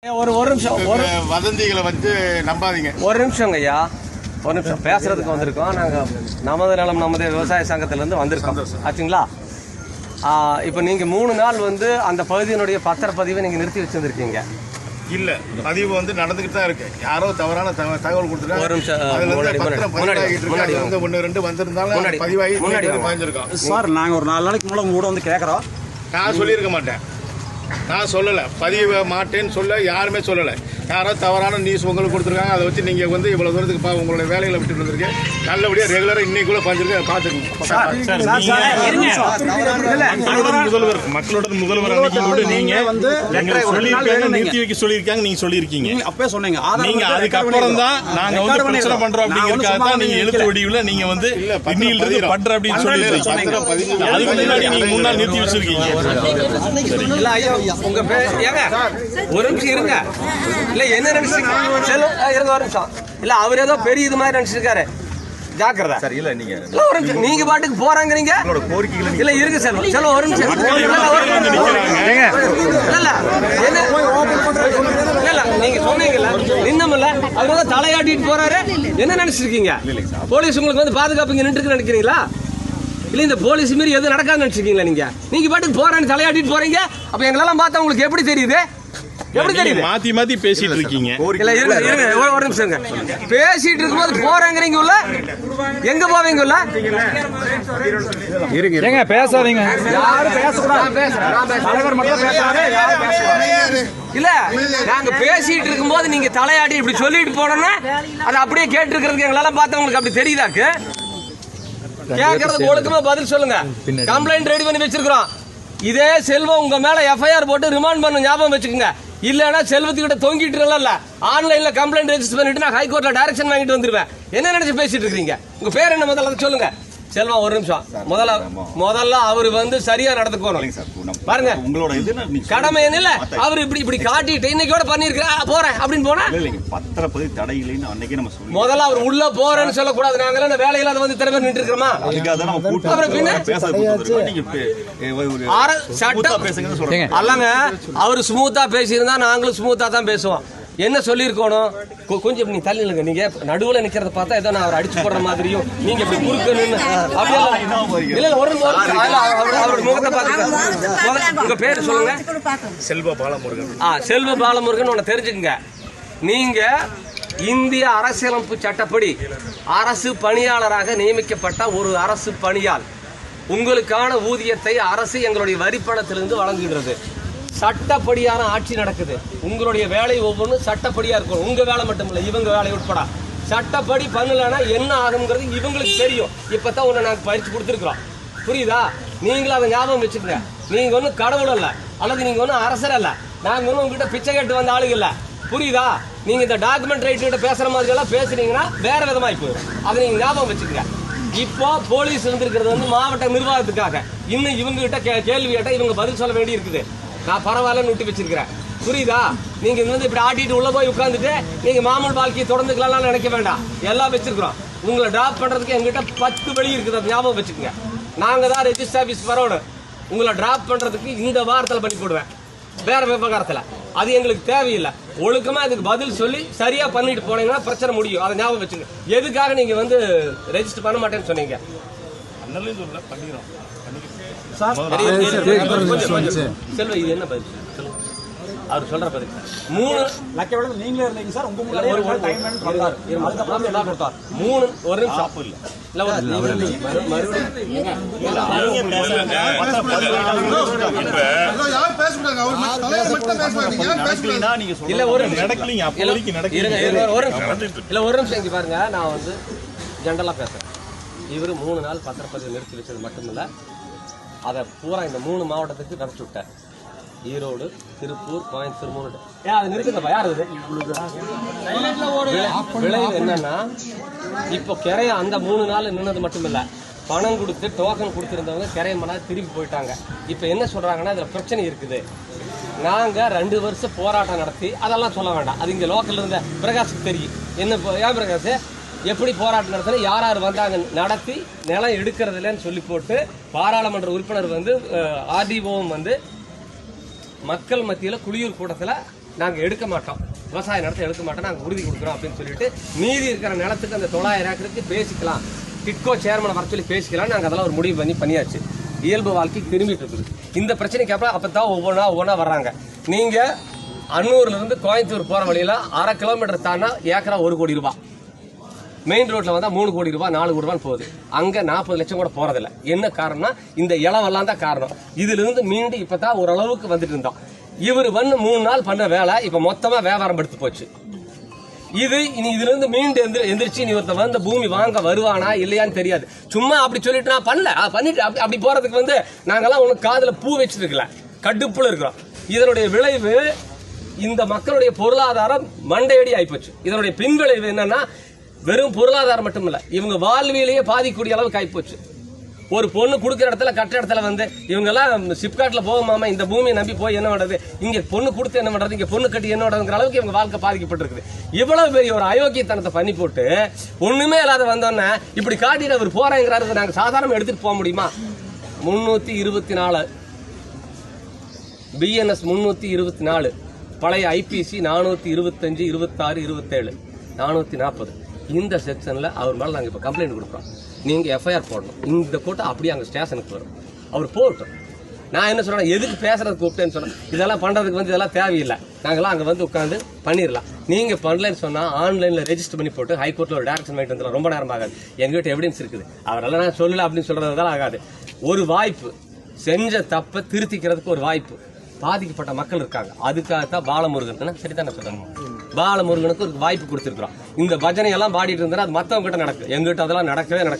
ஒரு நிமிஷம் வதந்திகளை வந்து நம்பாதீங்க. ஒரு நிமிஷம் ஐயா, ஒரு நிமிஷம் பேசுறதுக்கு வந்திருக்கோம். நாங்கள் நமது நலம் நமது விவசாய சங்கத்திலேருந்து வந்திருக்கோம் ஆச்சுங்களா. இப்போ நீங்கள் 3 நாள் வந்து அந்த பகுதியினுடைய பத்திரப்பதிவை நீங்கள் நிறுத்தி வச்சுருந்துருக்கீங்க. இல்ல, பதிவு வந்து நடந்துகிட்டு தான் இருக்கு. யாரோ தவறான தகவல் கொடுத்துருக்காங்க. ஒரு நிமிஷம் ஒன்று ரெண்டு வந்திருந்தாலும் பதிவாகி பாய்ஞ்சிருக்கோம் சார். நாங்கள் ஒரு 4 நாளைக்கு மூலம் கூட வந்து கேட்குறோம். நான் சொல்லியிருக்க மாட்டேன், நான் சொல்லலை, பதிவு மாட்டேன்னு சொல்ல யாருமே சொல்லலை. யாரோ தவறான நியூஸ் உங்களுக்கு கொடுத்துருக்காங்க. அதை வச்சு நீங்கள் வந்து இவ்வளோ தூரத்துக்கு உங்களுடைய வேலைகளை விட்டுட்டு வந்திருக்கேன். நல்லபடியாக ரெகுலராக இன்னைக்குள்ள பாஞ்சிருக்கேன், பார்த்துக்கோங்க. மக்களுடன் முதல்வர் நீங்க வந்து நிறுத்தி வைக்க சொல்லியிருக்காங்க. நீங்க சொல்லியிருக்கீங்க, அப்பவே சொன்னீங்க. நீங்க அதுக்கப்புறம் தான் நாங்க வந்து பிரச்சனை பண்றோம் அப்படிங்கிறதுக்காக தான் நீங்க எழுத்து வடிவில் நீங்க வந்து இன்னிலிருந்து பண்ற அப்படின்னு சொல்லியிருக்கீங்க. அதுக்கு முன்னாடி நீங்க 3 நாள் நிறுத்தி வச்சிருக்கீங்க. உங்க ஒரு நிமிஷம் இருங்க. இல்ல என்ன நினைச்சிருங்க, இருங்க ஒரு நிமிஷம். இல்ல அவர் ஏதோ பெரிய இது மாதிரி நினைச்சிருக்காரு, ஜாக்கிரதை. சரி, இல்ல நீங்க பாட்டுக்கு போறாங்கறீங்க. இல்ல இருக்கு செல்வம், செல்வம் ஒரு நிமிஷம். இல்ல நீங்க சொன்னீங்கல்ல, நின்னமில்ல, அவர் வந்து தலையாட்டிட்டு போறாரு. என்ன நினைச்சிருக்கீங்க? போலீஸ் உங்களுக்கு வந்து பாதுகாப்பு இங்க நின்று நினைக்கிறீங்களா? இல்ல இந்த போலீஸ் மீறி எதுவும் நடக்காதுன்னு நினைச்சிருக்கீங்களா? நீங்க பாட்டுக்கு போறான்னு தலையாட்டிட்டு போறீங்க. அப்ப எங்களெல்லாம் பார்த்தா உங்களுக்கு எப்படி தெரியுது? எப்படி தெரியுது? மாத்தி மாத்தி பேசிட்டு இருக்கீங்க. இல்ல இருங்க ஒரு நிமிஷம். பேசிட்டு இருக்கும்போது போறாங்கறீங்க உள்ள, எங்க போவீங்க உள்ள? இருங்க பேசாதீங்க. யாரும் பேசக்கூடாது. தலைவர் மட்டும் பேசுறாரு, யாரும் பேசக்கூடாது. இல்ல நாங்க பேசிட்டு இருக்கும்போது நீங்க தலையாட்டி இப்படி சொல்லிட்டு போனோம்னா அதை அப்படியே கேட்டு இருக்கிறதுக்கு எங்களெல்லாம் பார்த்தா உங்களுக்கு அப்படி தெரியுதாக்கு? கேட்கறது ஒழுக்கமா பதில் சொல்லுங்க. கம்ப்ளைண்ட் ரெடி பண்ணி வச்சிருக்கிறோம். இதே செல்வம் உங்க மேல எஃப்ஐஆர் போட்டு ரிமாண்ட் பண்ண ஞாபகம் வச்சுக்கோங்க. இல்லன்னா செல்வத்துக்கிட்ட தொங்கிட்டு இல்ல, ஆன்லைன்ல கம்ப்ளைண்ட் ரெஜிஸ்டர் பண்ணிட்டு நான் ஹைகோர்ட்ல டைரக்ஷன் வாங்கிட்டு வந்துருவேன். என்ன நினைச்சு பேசிட்டு இருக்கீங்க? உங்க பேர் என்ன முதல்ல சொல்லுங்க. செல்வம் ஒரு நிமிஷம். முதல்ல அவர் வந்து சரியா நடந்துக்கணும் பாருங்க. உங்களோட கடமை என்ன? அவர் இப்படி காட்டிட்டு இன்னைக்கோட பண்ணிருக்கேன் போறேன் அப்படின்னு போனா பத்திரப்பதிவு தடை இல்லைன்னு அன்னைக்கே நம்ம சொல்லி முதல்ல அவர் உள்ள போறேன்னு சொல்லக்கூடாது. நாங்க இந்த வேலையில அதை வந்து திறமை நின்று இருக்கிறோமா? அல்லங்க அவரு ஸ்மூத்தா பேசியிருந்தா நாங்களும் ஸ்மூத்தா தான் பேசுவோம். என்ன சொல்லியிருக்கணும்? கொஞ்சம் நீ தள்ளி நில்லுங்க. நீங்க நடுவுல நிக்கிறத பார்த்தா ஏதோ நான் அவர் அடிச்சு போடுற மாதிரியும் நீங்க இப்படி குறுக்கணும்னு இல்ல. அவரோட முகத்தை பார்த்து உங்க பேரு சொல்லுங்க. செல்வ பாலமுருகன். செல்வ பாலமுருகன் ஒன்னு தெரிஞ்சுக்கங்க. நீங்க இந்திய அரசியலமைப்பு சட்டப்படி அரசு பணியாளராக நியமிக்கப்பட்ட ஒரு அரசு பணியாள். உங்களுக்கான ஊதியத்தை அரசு எங்களுடைய வரிப்பணத்திலிருந்து வழங்குகிறது. சட்டப்படியான ஆட்சி நடக்குது. உங்களுடைய வேலை ஒவ்வொன்றும் சட்டப்படியா இருக்கும். உங்க வேலை மட்டும் இல்ல, இவங்க வேலை உட்பட சட்டப்படி பண்ணலன்னா என்ன ஆகுங்கிறது இவங்களுக்கு தெரியும். இப்பதான் ஒண்ணு நாங்க பயிற்சி கொடுத்துருக்கிறோம், புரியுதா? நீங்களும் அதை ஞாபகம் வச்சுக்கோங்க. நீங்க ஒன்றும் கடவுள் அல்ல, அல்லது நீங்க ஒன்றும் அரசர் அல்ல. நாங்க ஒன்றும் உங்ககிட்ட பிச்சை கேட்டு வந்த ஆளுங்க இல்ல, புரியுதா? நீங்க இந்த டாக்குமெண்ட் ரைட்டு பேசுற மாதிரி எல்லாம் பேசுறீங்கன்னா வேற விதமாய் போயிடும். அதை நீங்க ஞாபகம் வச்சுக்கோங்க. இப்போ போலீஸ் இருந்திருக்கிறது வந்து மாவட்ட நிர்வாகத்துக்காக. இன்னும் இவங்க கிட்ட கேள்வி கேட்டா இவங்க பதில் சொல்ல வேண்டி இருக்குது. நான் பரவாயில்லன்னு விட்டு வச்சிருக்கிறேன், புரியுதா? நீங்க வந்து இப்படி ஆட்டிட்டு உள்ள போய் உட்காந்துட்டு நீங்க மாமூல் வாழ்க்கையை தொடர்ந்துக்கலாம் நினைக்க வேண்டாம். எல்லாம் வச்சிருக்கிறோம். உங்களை டிராப் பண்றதுக்கு எங்கிட்ட 10 வழி இருக்குது, அதை ஞாபகம் வச்சுக்கோங்க. நாங்க தான் ரெஜிஸ்டர் ஆபீஸ் வரணும். உங்களை டிராப் பண்றதுக்கு இந்த வாரத்தில் பண்ணி போடுவேன், வேற விவகாரத்தில். அது எங்களுக்கு தேவையில்லை. ஒழுக்கமா இதுக்கு பதில் சொல்லி சரியா பண்ணிட்டு போனீங்கன்னா பிரச்சனை முடியும். அதை ஞாபகம் வச்சுக்கோங்க. எதுக்காக நீங்க வந்து ரெஜிஸ்டர் பண்ண மாட்டேன்னு சொன்னீங்க? செல்வ இது என்ன பதில்? அவர் சொல்ற பதில் 3 நீங்களே இருந்தீங்க சார். உங்க ஒரு நிமிஷம் இங்க பாருங்க. நான் வந்து ஜென்ரலா பேசுறேன். இவரு 3 நாள் பத்திரப்பதிவு நிறுத்தி வச்சது மட்டுமில்ல, அதை பூரா இந்த 3 மாவட்டத்துக்கு நடத்தி விட்டார். ஈரோடு, திருப்பூர், கோயம்புத்தூர். அதை நிறுத்துங்கப்பா. யார் அது? விளைவு என்னன்னா, இப்போ கிரைய அந்த 3 நாள் நின்னது மட்டுமில்ல, பணம் கொடுத்து டோக்கன் கொடுத்துருந்தவங்க கிரையமனா திரும்பி போயிட்டாங்க. இப்போ என்ன சொல்றாங்கன்னா, இதுல பிரச்சனை இருக்குது. நாங்க 2 வருஷம் போராட்டம் நடத்தி, அதெல்லாம் சொல்ல வேண்டாம், அது இங்க லோக்கல்ல இருந்த பிரகாஷுக்கு தெரியும். என்ன ஏன் பிரகாஷ் எப்படி போராட்டம் நடத்தின, யார் யார் வந்தாங்க, நடத்தி நிலம் எடுக்கிறது இல்லைன்னு சொல்லி போட்டு பாராளுமன்ற உறுப்பினர் வந்து ஆர்டிஓவும் வந்து மக்கள் மத்தியில் குளியூர் கூட்டத்தில் நாங்கள் எடுக்க மாட்டோம், விவசாய நிலத்தை எடுக்க மாட்டோம், நாங்கள் உறுதி கொடுக்குறோம் அப்படின்னு சொல்லிட்டு மீதி இருக்கிற நிலத்துக்கு அந்த 900 ஏக்கருக்கு பேசிக்கலாம், டிட்கோ சேர்மனை வர சொல்லி பேசிக்கலாம். நாங்கள் அதெல்லாம் ஒரு முடிவு பண்ணியாச்சு. இயல்பு வாழ்க்கை திரும்பிட்டு இருக்குது. இந்த பிரச்சனைக்கு அப்புறம் அப்பதான் ஒவ்வொன்றா வர்றாங்க. நீங்க அன்னூர்ல இருந்து கோயம்புத்தூர் போற வழியில 1/2 கிலோமீட்டர் தாண்டா ஏக்கரா 1 கோடி ரூபாய், மெயின் ரோட்ல வந்தா 3 கோடி ரூபாய் 4 கோடி ரூபாய் போகுது. அங்க 40 லட்சம் கூட போறதில்ல. என்ன காரணம்னா இந்த இளவெல்லாம் தான் காரணம். இதுல இருந்து மீண்டு இப்பதான் ஓரளவுக்கு வந்துட்டு இருந்தோம். இவர் 3 நாள் பண்ண வேலை இப்ப மொத்தமா வியாபாரம் எடுத்து போச்சு. இனி இதுல இருந்து மீண்டு எந்திரிச்சு நீ ஒருத்த வந்து பூமி வாங்க வருவானா இல்லையான்னு தெரியாது. சும்மா அப்படி சொல்லிட்டு நான் பண்ணிட்டு அப்படி போறதுக்கு நாங்கெல்லாம் உனக்கு காதுல பூ வச்சிருக்கல, கடுப்புல இருக்கிறோம். இதனுடைய விளைவு இந்த மக்களுடைய பொருளாதாரம் மண்டையடி ஆயிப்போச்சு. இதனுடைய பின்விளைவு என்னன்னா வெறும் பொருளாதாரம் மட்டும் இல்ல, இவங்க வாழ்வியலையே பாதிக்கக்கூடிய அளவுக்கு ஆயிப்போச்சு. ஒரு பொண்ணு கொடுக்குற இடத்துல கட்ட இடத்துல இவங்க எல்லாம் சிப்காட்ல போகுமாமா, இந்த பூமியை நம்பி போய் என்ன பண்றது, இங்க பொண்ணு கொடுத்து என்ன பண்றது, இங்க பொண்ணு கட்டி என்ன பண்றதுங்கிற அளவுக்கு இவங்க வாழ்க்கை பாதிக்கப்பட்டிருக்குது. இவ்வளவு பெரிய ஒரு அயோக்கியத்தனத்தை பண்ணி போட்டு ஒண்ணுமே இல்லாத வந்தோன்னா இப்படி காட்டிட்டு அவர் போறாங்கிறாரு. நாங்க சாதாரண எடுத்துட்டு போக முடியுமா? 324 BNS 324, பழைய IPC 425, 26, 27, 440 இந்த செக்ஷன்ல அவர் மேல நாங்க இப்ப கம்ப்ளைண்ட் கொடுக்குறோம். நீங்க FIR போடணும். இந்த கூட்டம் அப்படியே அங்க ஸ்டேஷனுக்கு வரும். அவர் போகட்டும். நான் என்ன சொல்றேன், எதுக்கு பேசுறதுக்கு கூப்பிட்டேன்னு சொன்னேன். இதெல்லாம் பண்றதுக்கு இதெல்லாம் தேவையில்லை, நாங்களாம் அங்க உட்காந்து பண்ணிடலாம். நீங்க பண்ணலன்னு சொன்னா ஆன்லைன்ல ரெஜிஸ்டர் பண்ணி போட்டு ஹைகோர்ட்ல ஒரு டைரக்ஷன் வாங்கிட்டு வந்துடலாம். ரொம்ப நேரம் ஆகாது. எங்ககிட்ட எவிடன்ஸ் இருக்குது. அவரெல்லாம் நான் சொல்லல அப்படின்னு சொல்றதுதான் ஆகாது. ஒரு வாய்ப்பு, செஞ்ச தப்பை திருத்திக்கிறதுக்கு ஒரு வாய்ப்பு. பாதிக்கப்பட்ட மக்கள் இருக்காங்க, அதுக்காகத்தான் பாலமுருகன் சரிதானே சொல்றாங்க, பாலமுருகனுக்கு ஒரு வாய்ப்பு கொடுத்திருக்கிறோம். இந்த பஜனை எல்லாம் பாடிட்டு இருந்தா அது மத்தவங்க கிட்ட நடக்கும், எங்கிட்ட அதெல்லாம் நடக்கவே நடக்கும்.